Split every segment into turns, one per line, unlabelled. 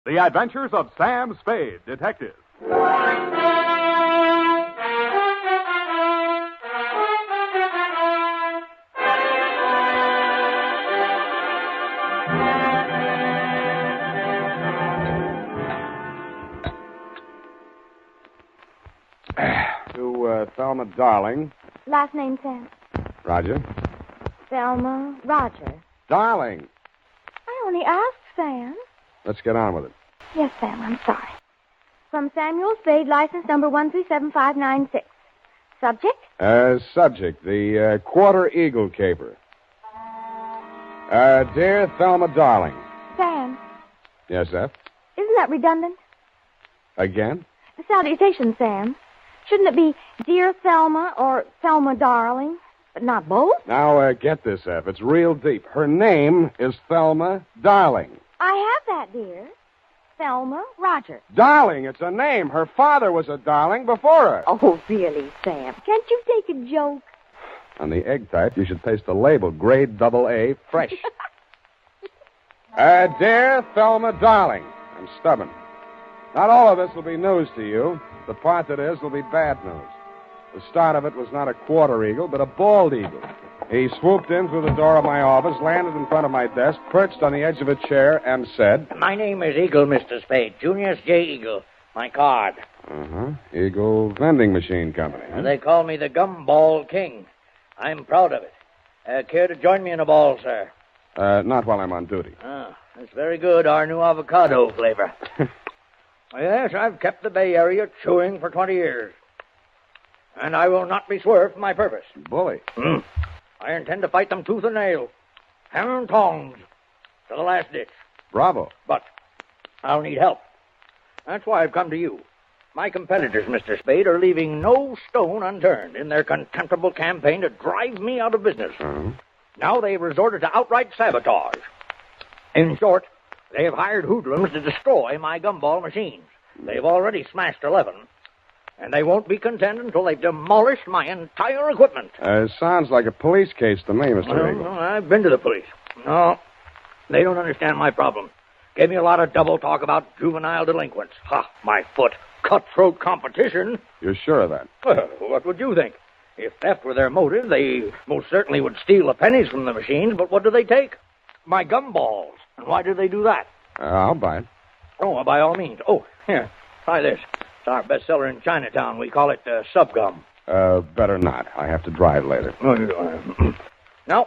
The Adventures of Sam Spade, Detective.
To Thelma Darling.
Last name, Sam?
Roger.
Thelma Roger.
Darling.
I only asked, Sam.
Let's get on with it.
Yes, Sam, I'm sorry. From Samuel Spade, license number 1375596. Subject?
Subject, the Quarter Eagle caper. Dear Thelma Darling.
Sam,
Yes, F?
isn't that redundant?
Again?
The salutation, Sam. Shouldn't it be Dear Thelma or Thelma Darling? But not both?
Now, get this, F. It's real deep. Her name is Thelma Darling.
I have that, dear. Thelma Roger.
Darling, it's a name. Her father was a darling before her.
Oh, really, Sam? Can't you take a joke?
On the egg type, you should paste the label, grade AA, fresh. Dear Thelma Darling, I'm stubborn. Not all of this will be news to you. The part that is will be bad news. The start of it was not a quarter eagle, but a bald eagle. He swooped in through the door of my office, landed in front of my desk, perched on the edge of a chair, and said...
My name is Eagle, Mr. Spade. Junius J. Eagle. My card.
Eagle Vending Machine Company. Huh?
They call me the Gumball King. I'm proud of it. Care to join me in a ball, sir?
Not while I'm on duty.
Ah, that's very good. Our new avocado flavor. Yes, I've kept the Bay Area chewing for 20 years. And I will not be swerved from my purpose.
Bully.
I intend to fight them tooth and nail. Hammer and tongs. To the last ditch.
Bravo.
But I'll need help. That's why I've come to you. My competitors, Mr. Spade, are leaving no stone unturned in their contemptible campaign to drive me out of business. Now they've resorted to outright sabotage. In short, they have hired hoodlums to destroy my gumball machines. They've already smashed 11. And they won't be content until they've demolished my entire equipment.
Sounds like a police case to me, Mr. Eagle.
No, I've been to the police. No, they don't understand my problem. Gave me a lot of double talk about juvenile delinquents. Ha, my foot. Cutthroat competition.
You're sure of that?
Well, what would you think? If theft were their motive, they most certainly would steal the pennies from the machines, but what do they take? My gumballs. And why did they do that?
I'll buy it.
Oh, well, by all means. Oh, here, try this. It's our bestseller in Chinatown. We call it Subgum.
Better not. I have to drive later.
Now,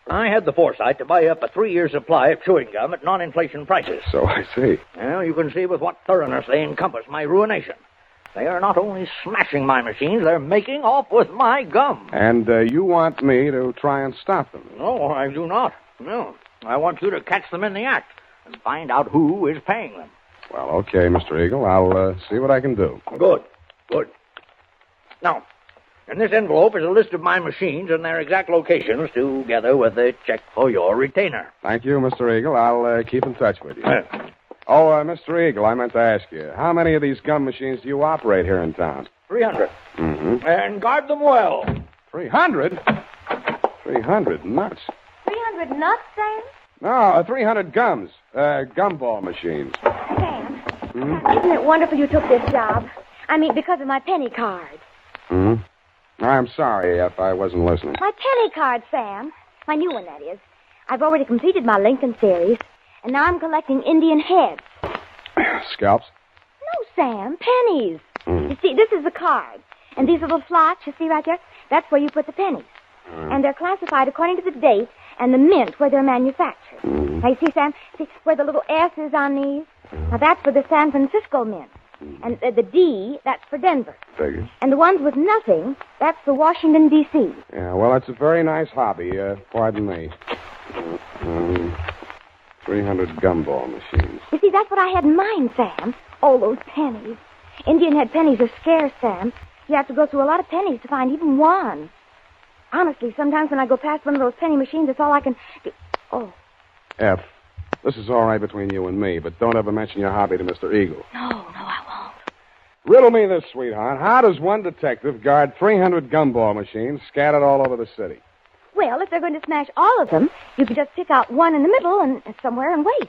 I had the foresight to buy up a 3-year supply of chewing gum at non-inflation prices.
So I see.
Well, you can see with what thoroughness they encompass my ruination. They are not only smashing my machines, they're making off with my gum.
And you want me to try and stop them?
No, I do not. No. I want you to catch them in the act and find out who is paying them.
Well, okay, Mr. Eagle. I'll see what I can do.
Good. Now, in this envelope is a list of my machines and their exact locations, together with a check for your retainer.
Thank you, Mr. Eagle. I'll keep in touch with you. Mr. Eagle, I meant to ask you, how many of these gum machines do you operate here in town?
300. And guard them well.
300? 300 nuts.
300 nuts, Sam?
No, 300 gums. Gumball machines.
Sam, isn't it wonderful you took this job? I mean, because of my penny card.
I'm sorry if I wasn't listening.
My penny card, Sam. My new one, that is. I've already completed my Lincoln series, and now I'm collecting Indian heads.
Scalps?
No, Sam, pennies. You see, this is the card. And these little slots you see right there, that's where you put the pennies. And they're classified according to the date and the mint where they're manufactured. Now, you see, Sam, where the little S is on these? Now, that's for the San Francisco mint. And the D, that's for Denver.
Figures.
And the ones with nothing, that's for Washington, D.C.
Yeah, well, it's a very nice hobby. Pardon me. 300 gumball machines.
You see, that's what I had in mind, Sam. Oh, those pennies. Indian head pennies are scarce, Sam. You have to go through a lot of pennies to find even one. Honestly, sometimes when I go past one of those penny machines, that's all I can do. Oh.
F, this is all right between you and me, but don't ever mention your hobby to Mr. Eagle.
No, I won't.
Riddle me this, sweetheart. How does one detective guard 300 gumball machines scattered all over the city?
Well, if they're going to smash all of them, you could just pick out one in the middle and somewhere and wait.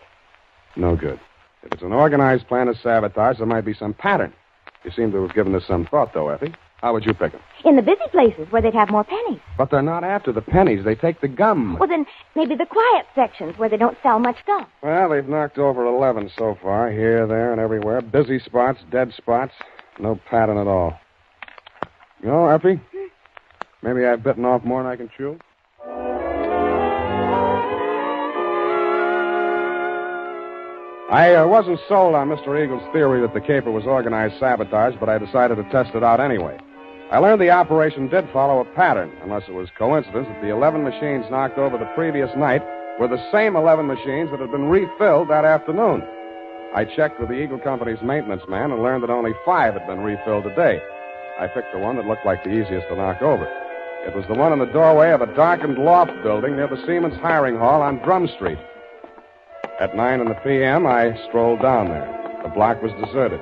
No good. If it's an organized plan of sabotage, there might be some pattern. You seem to have given this some thought, though, Effie. How would you pick them?
In the busy places where they'd have more pennies.
But they're not after the pennies. They take the gum.
Well, then maybe the quiet sections where they don't sell much gum.
Well, they've knocked over 11 so far, here, there, and everywhere. Busy spots, dead spots. No pattern at all. You know, Effie, maybe I've bitten off more than I can chew. I wasn't sold on Mr. Eagle's theory that the caper was organized sabotage, but I decided to test it out anyway. I learned the operation did follow a pattern, unless it was coincidence that the 11 machines knocked over the previous night were the same 11 machines that had been refilled that afternoon. I checked with the Eagle Company's maintenance man and learned that only 5 had been refilled today. I picked the one that looked like the easiest to knock over. It was the one in the doorway of a darkened loft building near the Siemens Hiring Hall on Drum Street. At 9 p.m., I strolled down there. The block was deserted.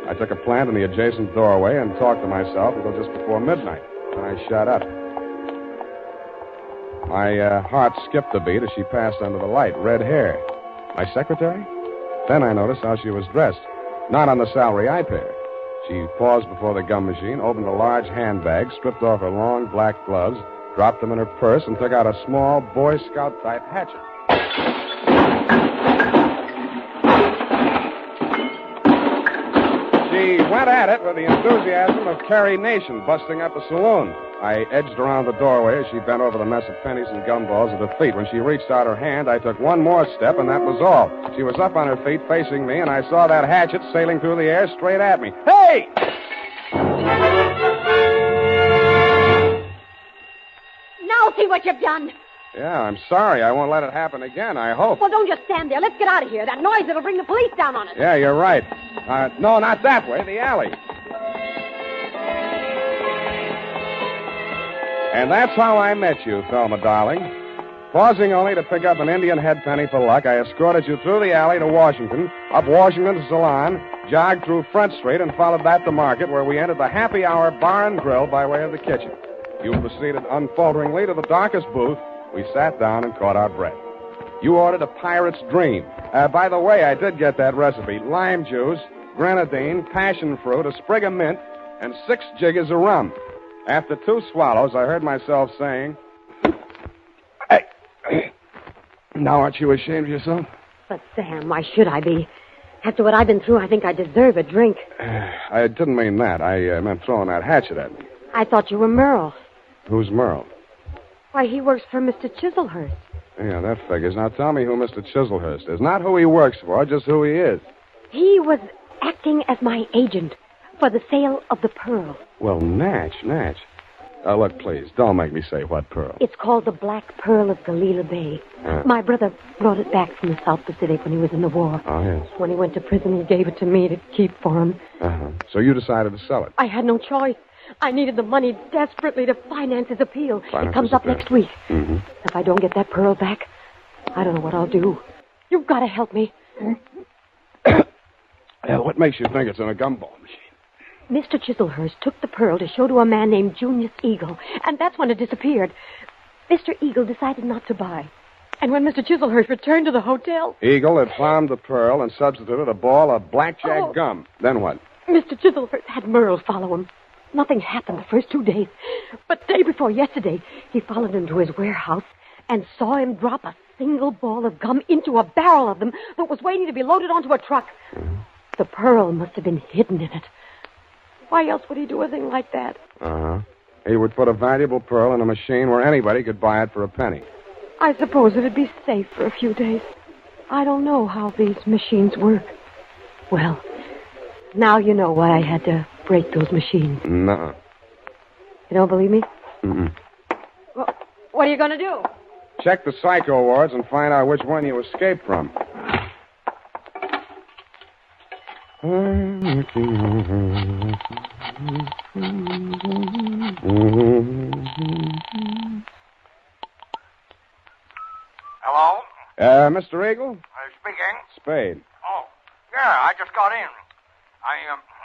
I took a plant in the adjacent doorway and talked to myself until just before midnight. Then I shut up. My heart skipped a beat as she passed under the light. Red hair. My secretary? Then I noticed how she was dressed. Not on the salary I paid her. She paused before the gum machine, opened a large handbag, stripped off her long black gloves, dropped them in her purse, and took out a small Boy Scout-type hatchet. She went at it with the enthusiasm of Carrie Nation busting up a saloon. I edged around the doorway as she bent over the mess of pennies and gumballs at her feet. When she reached out her hand, I took one more step, and that was all. She was up on her feet, facing me, and I saw that hatchet sailing through the air straight at me. Hey!
Now see what you've done.
Yeah, I'm sorry. I won't let it happen again, I hope.
Well, don't just stand there. Let's get out of here. That noise, it'll bring the police down on us.
Yeah, you're right. No, not that way. The alley. And that's how I met you, Thelma, darling. Pausing only to pick up an Indian head penny for luck, I escorted you through the alley to Washington, up Washington to Salon, jogged through Front Street, and followed that to Market, where we entered the Happy Hour Bar and Grill by way of the kitchen. You proceeded unfalteringly to the darkest booth. We sat down and caught our breath. You ordered a pirate's dream. By the way, I did get that recipe. Lime juice, grenadine, passion fruit, a sprig of mint, and 6 jiggers of rum. After 2 swallows, I heard myself saying, "Hey, now aren't you ashamed of yourself?"
But, Sam, why should I be? After what I've been through, I think I deserve a drink.
I didn't mean that. I meant throwing that hatchet at me.
I thought you were Merle.
Who's Merle?
Why, he works for Mr. Chiselhurst.
Yeah, that figures. Now tell me who Mr. Chiselhurst is. Not who he works for, just who he is.
He was acting as my agent for the sale of the pearl.
Well, Natch. Look, please, don't make me say what pearl.
It's called the Black Pearl of Galila Bay. My brother brought it back from the South Pacific when he was in the war.
Oh, yes.
When he went to prison, he gave it to me to keep for him.
Uh-huh. So you decided to sell it?
I had no choice. I needed the money desperately to finance his appeal. It comes up next week.
Mm-hmm.
If I don't get that pearl back, I don't know what I'll do. You've got to help me.
What makes you think it's in a gumball machine?
Mr. Chiselhurst took the pearl to show to a man named Junius Eagle, and that's when it disappeared. Mr. Eagle decided not to buy. And when Mr. Chiselhurst returned to the hotel...
Eagle had found the pearl and substituted a ball of blackjack gum. Then what?
Mr. Chiselhurst had Merle follow him. Nothing happened the first 2 days. But day before yesterday, he followed him to his warehouse and saw him drop a single ball of gum into a barrel of them that was waiting to be loaded onto a truck. The pearl must have been hidden in it. Why else would he do a thing like that?
Uh-huh. He would put a valuable pearl in a machine where anybody could buy it for a penny.
I suppose it'd be safe for a few days. I don't know how these machines work. Well, now you know why I had to break those machines.
Nuh-uh.
You don't believe me?
Mm-mm.
Well, what are you going to do?
Check the psycho wards and find out which one you escaped from.
Hello?
Mr. Eagle?
Speaking.
Spade.
Oh, yeah, I just got in.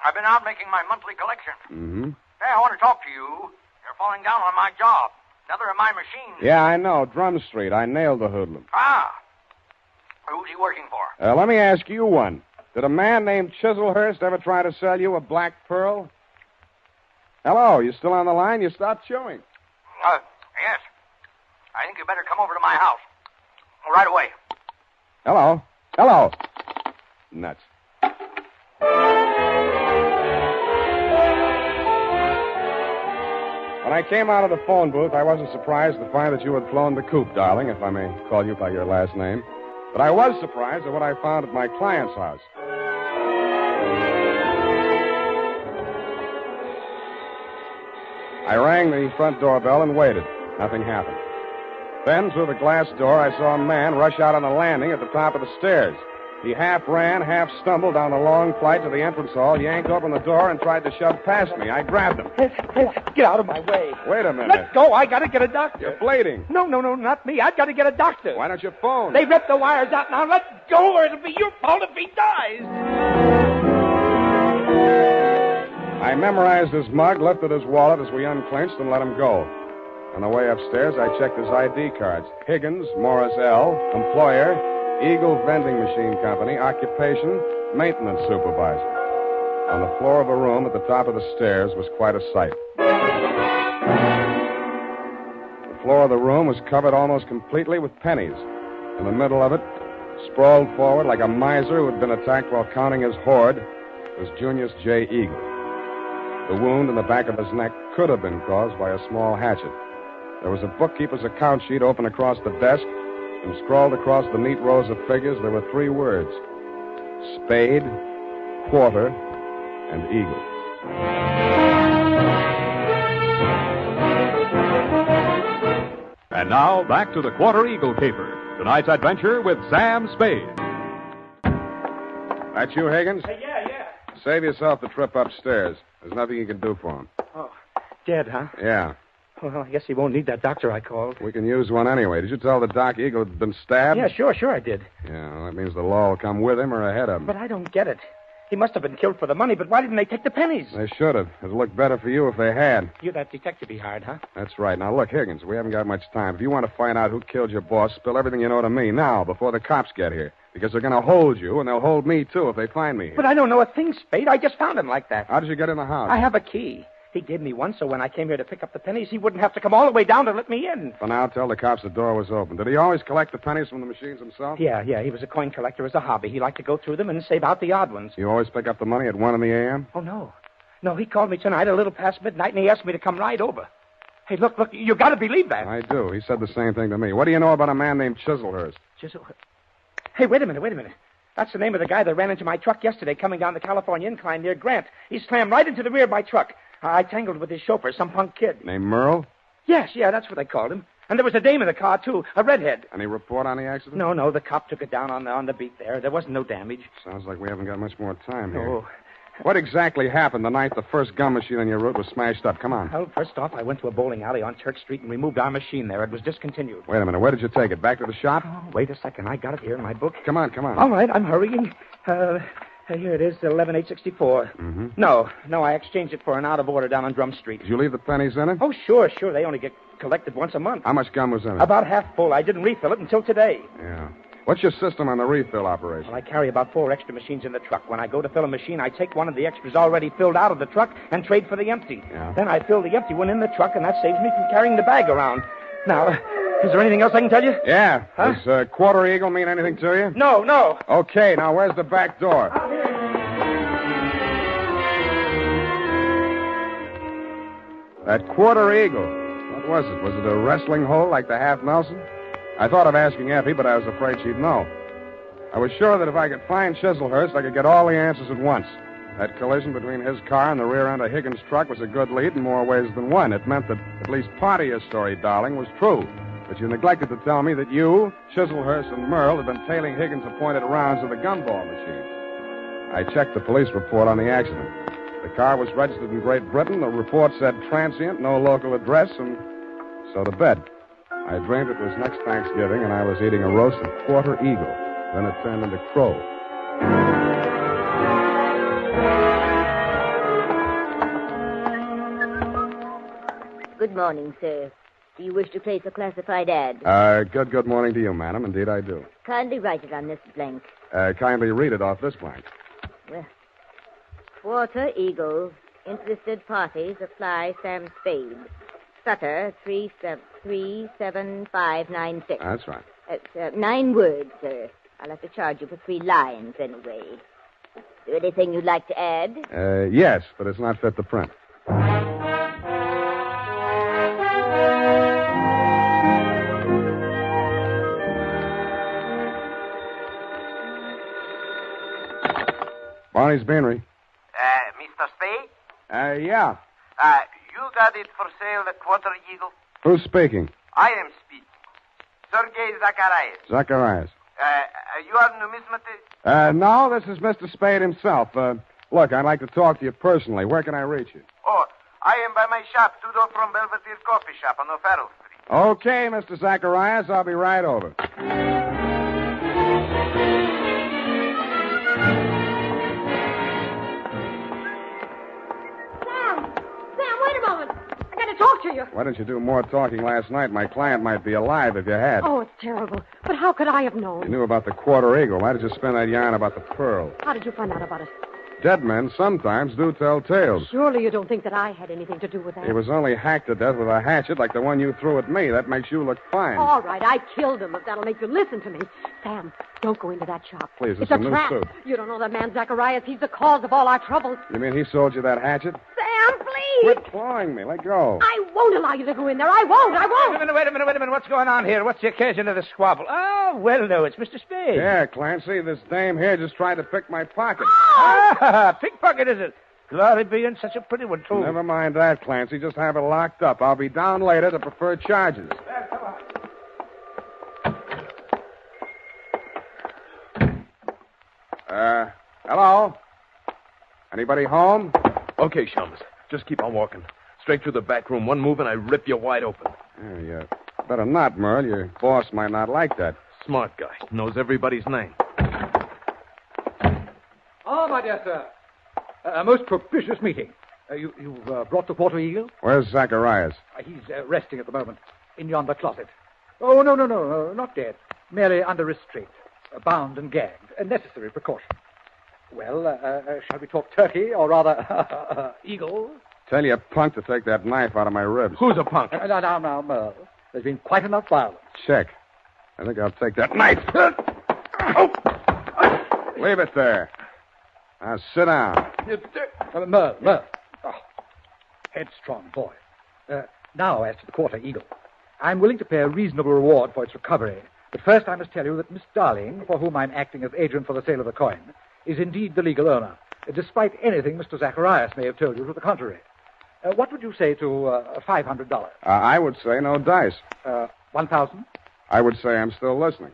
I've been out making my monthly collection.
Mm-hmm.
Hey, I want to talk to you. You're falling down on my job. Another of my machines.
Yeah, I know. Drum Street. I nailed the hoodlum.
Ah. Who's he working for?
Let me ask you one. Did a man named Chiselhurst ever try to sell you a black pearl? Hello, you still on the line? You stopped chewing.
Yes. I think you better come over to my house. Right away.
Hello. Nuts. When I came out of the phone booth, I wasn't surprised to find that you had flown the coop, darling, if I may call you by your last name. But I was surprised at what I found at my client's house. I rang the front doorbell and waited. Nothing happened. Then, through the glass door, I saw a man rush out on the landing at the top of the stairs. He half ran, half stumbled down the long flight to the entrance hall, yanked open the door, and tried to shove past me. I grabbed him.
Get out of my way.
Wait a minute.
Let go. I got to get a doctor.
You're bleeding.
No, not me. I've got to get a doctor.
Why don't you phone?
They ripped the wires out. Now let go, or it'll be your fault if he dies.
I memorized his mug, lifted his wallet as we unclinched, and let him go. On the way upstairs, I checked his ID cards. Higgins, Morris L., employer, Eagle Vending Machine Company, occupation, maintenance supervisor. On the floor of a room at the top of the stairs was quite a sight. The floor of the room was covered almost completely with pennies. In the middle of it, sprawled forward like a miser who had been attacked while counting his hoard, was Junius J. Eagle. The wound in the back of his neck could have been caused by a small hatchet. There was a bookkeeper's account sheet open across the desk, and scrawled across the neat rows of figures there were 3 words: Spade, Quarter, and Eagle.
And now, back to the Quarter Eagle Caper. Tonight's adventure with Sam Spade.
That you, Higgins?
Yeah.
Save yourself the trip upstairs. There's nothing you can do for him.
Oh, dead, huh?
Yeah.
Well, I guess he won't need that doctor I called.
We can use one anyway. Did you tell the doc Eagle had been stabbed?
Yeah, sure I did.
Yeah, well, that means the law will come with him or ahead of him.
But I don't get it. He must have been killed for the money, but why didn't they take the pennies?
They should have. It'd look better for you if they had.
You're that detective he hired, huh?
That's right. Now, look, Higgins, we haven't got much time. If you want to find out who killed your boss, spill everything you know to me now, before the cops get here. Because they're going to hold you, and they'll hold me, too, if they find me here.
But I don't know a thing, Spade. I just found him like that.
How did you get in the house?
I have a key. He gave me one, so when I came here to pick up the pennies, he wouldn't have to come all the way down to let me in.
For now, tell the cops the door was open. Did he always collect the pennies from the machines himself?
Yeah. He was a coin collector as a hobby. He liked to go through them and save out the odd ones.
You always pick up the money at 1 a.m.?
Oh, no. No, he called me tonight a little past midnight, and he asked me to come right over. Hey, look, you got to believe that.
I do. He said the same thing to me. What do you know about a man named Chiselhurst?
Hey, wait a minute. That's the name of the guy that ran into my truck yesterday coming down the California incline near Grant. He slammed right into the rear of my truck. I tangled with his chauffeur, some punk kid.
Named Merle?
Yes, that's what they called him. And there was a dame in the car, too, a redhead.
Any report on the accident?
No, the cop took it down on the beat there. There wasn't no damage.
Sounds like we haven't got much more time here.
Oh.
What exactly happened the night the first gum machine on your route was smashed up? Come on.
Well, first off, I went to a bowling alley on Church Street and removed our machine there. It was discontinued.
Wait a minute. Where did you take it? Back to the shop?
Oh, wait a second. I got it here in my book.
Come on.
All right, I'm hurrying. Here it is, 11864.
Mm-hmm.
No, I exchanged it for an out of order down on Drum Street.
Did you leave the pennies in it?
Oh, sure. They only get collected once a month.
How much gum was in it?
About half full. I didn't refill it until today.
Yeah. What's your system on the refill operation?
Well, I carry about 4 extra machines in the truck. When I go to fill a machine, I take one of the extras already filled out of the truck and trade for the empty.
Yeah.
Then I fill the empty one in the truck, and that saves me from carrying the bag around. Now, is there anything else I can tell you?
Yeah.
Huh?
Does Quarter Eagle mean anything to you?
No.
Okay, now where's the back door? That Quarter Eagle. What was it? Was it a wrestling hole like the Half Nelson? I thought of asking Effie, but I was afraid she'd know. I was sure that if I could find Chiselhurst, I could get all the answers at once. That collision between his car and the rear end of Higgins' truck was a good lead in more ways than one. It meant that at least part of your story, darling, was true. But you neglected to tell me that you, Chiselhurst, and Merle had been tailing Higgins' appointed rounds of the gumball machine. I checked the police report on the accident. The car was registered in Great Britain. The report said transient, no local address, and so to bed. I dreamed it was next Thanksgiving, and I was eating a roasted Quarter Eagle. Then it turned into crow.
Good morning, sir. Do you wish to place a classified ad?
Good morning to you, madam. Indeed, I do.
Kindly write it on this blank.
Kindly read it off this blank.
Well, Quarter Eagle. Interested parties apply Sam Spade. Sutter, 37596.
That's right.
It's 9 words, sir. I'll have to charge you for 3 lines anyway. Is there anything you'd like to add?
Yes, but it's not fit to print. Barney's Beanery.
Mr. Spade?
Yeah.
You got it for sale, the Quarter Eagle?
Who's speaking?
I am speaking. Sergei Zacharias.
Zacharias.
You are numismatist?
No, this is Mr. Spade himself. Look, I'd like to talk to you personally. Where can I reach you?
Oh, I am by my shop, 2 doors from Belvedere Coffee Shop on O'Farrell Street.
Okay, Mr. Zacharias, I'll be right over.
Sam, wait a moment. I got to talk to you.
Why didn't you do more talking last night? My client might be alive if you had.
Oh, it's terrible. But how could I have
You
known?
knew about the Quarter Eagle. Why did you spin that yarn about the pearl?
How did you find out about it?
Dead men sometimes do tell tales.
Surely you don't think that I had anything to do with that.
He was only hacked to death with a hatchet like the one you threw at me. That makes you look fine.
All right, I killed him, if that'll make you listen to me. Sam, don't go into that shop.
Please,
it's
it's a
a
new
trap.
suit.
You don't know that man Zacharias. He's the cause of all our troubles.
You mean he sold you that hatchet?
Sam, please.
Quit clawing me. Let go.
I won't allow you to go in there. I won't.
Wait a minute. What's going on here? What's the occasion of the squabble? Oh, well, no, it's Mr. Spade.
Yeah, Clancy, this dame here just tried to pick my pocket.
Ah, pickpocket, is it? Glory be, and such a pretty one, too.
Never mind that, Clancy. Just have it locked up. I'll be down later to prefer charges. Hello? Anybody home?
Okay, chums. Just keep on walking. Straight through the back room. One move and I rip you wide open.
Yeah, better not, Merle. Your boss might not like that.
Smart guy. Knows everybody's name.
Ah, my dear sir. A most propitious meeting. You've brought the Quarter Eagle?
Where's Zacharias?
He's resting at the moment in yonder closet. Oh, no, not dead. Merely under restraint. Bound and gagged. A necessary precaution. Well, shall we talk turkey, or rather, eagle?
Tell your punk to take that knife out of my ribs.
Who's a punk?
Now, Merle. There's been quite enough violence.
Check. I think I'll take that knife. Leave it there. Now, sit down.
Merle. Oh, headstrong boy. Now, as to the Quarter Eagle. I'm willing to pay a reasonable reward for its recovery. But first I must tell you that Miss Darling, for whom I'm acting as agent for the sale of the coin, is indeed the legal owner, despite anything Mr. Zacharias may have told you to the contrary. What would you say to $500?
I would say no dice.
1,000?
I would say I'm still listening.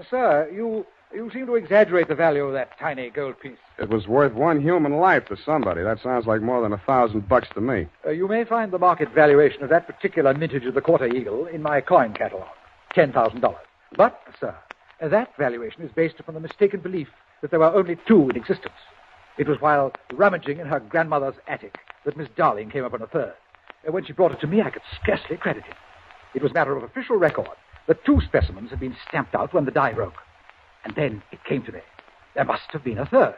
Sir, you seem to exaggerate the value of that tiny gold piece.
It was worth one human life to somebody. That sounds like more than $1,000 to me.
You may find the market valuation of that particular mintage of the Quarter Eagle in my coin catalog, $10,000. But, sir, that valuation is based upon the mistaken belief that there were only 2 in existence. It was while rummaging in her grandmother's attic that Miss Darling came upon a third. When she brought it to me, I could scarcely credit it. It was matter of official record that 2 specimens had been stamped out when the die broke. And then it came to me. There must have been a third.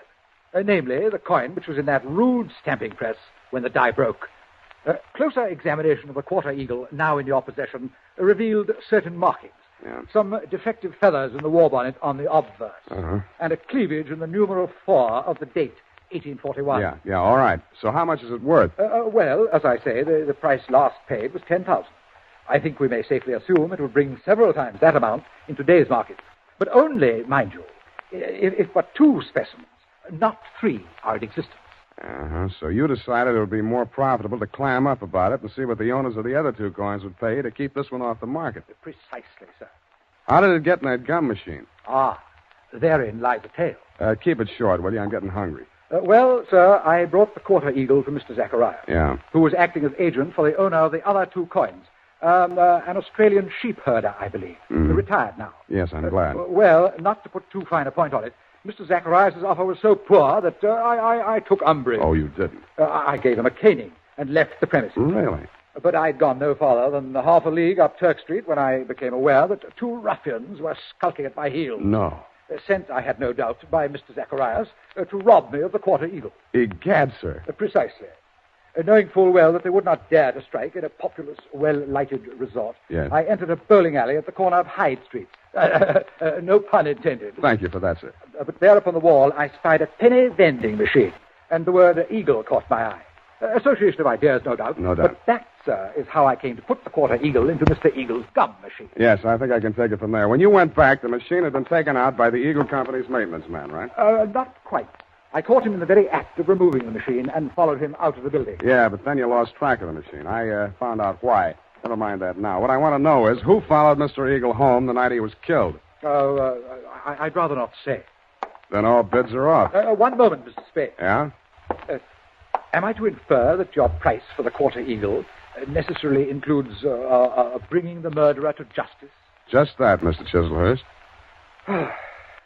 Namely, the coin which was in that rude stamping press when the die broke. Closer examination of the Quarter Eagle, now in your possession, revealed certain markings.
Yeah.
Some defective feathers in the war bonnet on the obverse. And a cleavage in the numeral 4 of the date, 1841.
Yeah, all right. So how much is it worth?
Well, as I say, the price last paid was $10,000. I think we may safely assume it will bring several times that amount in today's market. But only, mind you, if but 2 specimens, not 3, are in existence.
So you decided it would be more profitable to clam up about it and see what the owners of the other 2 coins would pay to keep this one off the market.
Precisely, sir.
How did it get in that gum machine?
Therein lies the tale.
Keep it short, will you? I'm getting hungry.
Well, sir, I brought the Quarter Eagle to Mr. Zacharias.
Yeah.
Who was acting as agent for the owner of the other 2 coins. An Australian sheep herder, I believe. Retired now.
Yes, I'm glad.
Well, not to put too fine a point on it, Mr. Zacharias' offer was so poor that I took umbrage.
Oh, you didn't?
I gave him a caning and left the premises.
Really?
But I'd gone no farther than half a league up Turk Street when I became aware that 2 ruffians were skulking at my heels.
No.
sent, I had no doubt, by Mr. Zacharias to rob me of the Quarter Eagle.
Egad, sir.
Precisely. Knowing full well that they would not dare to strike in a populous, well-lighted resort,
Yes.
I entered a bowling alley at the corner of Hyde Street. No pun intended.
Thank you for that, sir.
But there upon the wall, I spied a penny vending machine, and the word Eagle caught my eye. Association of ideas, no doubt.
No doubt.
But that, sir, is how I came to put the Quarter Eagle into Mr. Eagle's gum machine.
Yes, I think I can take it from there. When you went back, the machine had been taken out by the Eagle Company's maintenance man, right?
Not quite. I caught him in the very act of removing the machine and followed him out of the building.
Yeah, but then you lost track of the machine. I found out why. Never mind that now. What I want to know is who followed Mr. Eagle home the night he was killed.
I'd rather not say.
Then all bids are off.
One moment, Mr. Spade.
Yeah?
Am I to infer that your price for the Quarter Eagle necessarily includes bringing the murderer to justice?
Just that, Mr. Chislehurst.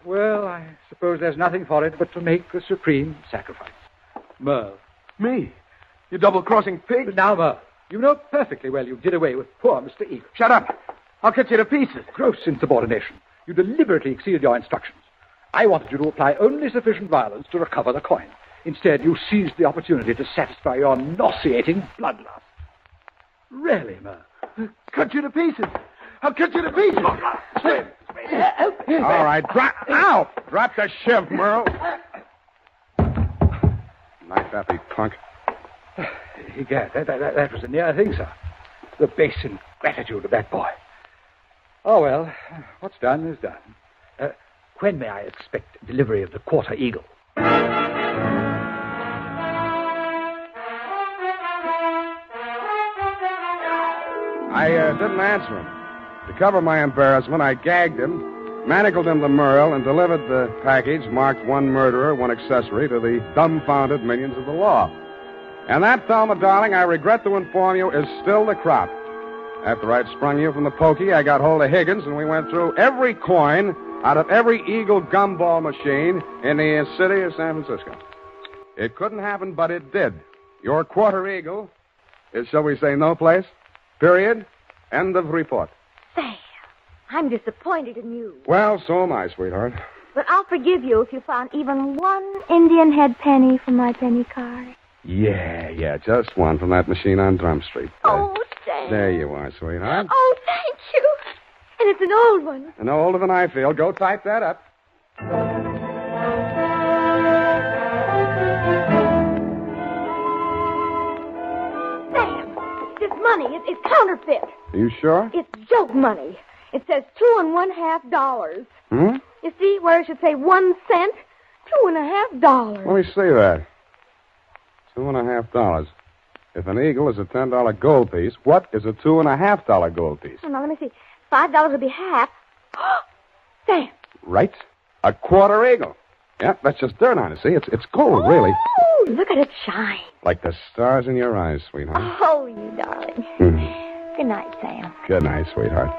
Well, I suppose there's nothing for it but to make the supreme sacrifice. Merle.
Me? You double-crossing pig?
Now, Merle, you know perfectly well you did away with poor Mr. Eagle.
Shut up. I'll cut you to pieces.
Gross insubordination. You deliberately exceeded your instructions. I wanted you to apply only sufficient violence to recover the coin. Instead, you seized the opportunity to satisfy your nauseating bloodlust. Really, Merle?
Cut you to pieces. I'll cut you to pieces.
All right, drop the shiv, Merle. Knife that, you punk.
Egad, that was a near thing, sir. The base ingratitude of that boy. Oh, well, what's done is done. When may I expect delivery of the Quarter Eagle?
I didn't answer him. To cover my embarrassment, I gagged him, manacled him to Merle, and delivered the package marked one murderer, one accessory to the dumbfounded minions of the law. And that, Thelma, darling, I regret to inform you, is still the crop. After I'd sprung you from the pokey, I got hold of Higgins, and we went through every coin out of every Eagle gumball machine in the city of San Francisco. It couldn't happen, but it did. Your Quarter Eagle is, shall we say, no place. Period. End of report.
Sam, I'm disappointed in you.
Well, so am I, sweetheart.
But I'll forgive you if you found even one Indian head penny from my penny card.
Yeah, just one from that machine on Drum Street.
Oh, Sam.
There you are, sweetheart.
Oh, thank you. And it's an old one.
And no older than I feel. Go type that up.
Sam, this money is counterfeit.
Are you sure?
It's joke money. It says $2.50.
Hmm?
You see where it should say 1 cent? $2.50.
Let me see that. $2.50. If an eagle is a $10 gold piece, what is a $2.50 gold piece?
Oh, now, let me see. $5 would be half. Sam.
Right. A quarter eagle. Yeah, that's just dirt on it. See, it's gold, really.
Oh, look at it shine.
Like the stars in your eyes, sweetheart.
Oh, you darling. Good night, Sam.
Good night, sweetheart.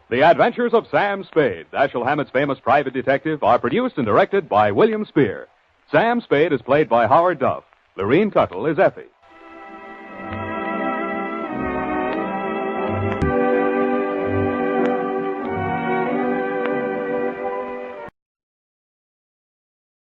The Adventures of Sam Spade, Dashiell Hammett's famous private detective, are produced and directed by William Spear. Sam Spade is played by Howard Duff. Lorene Tuttle is Effie.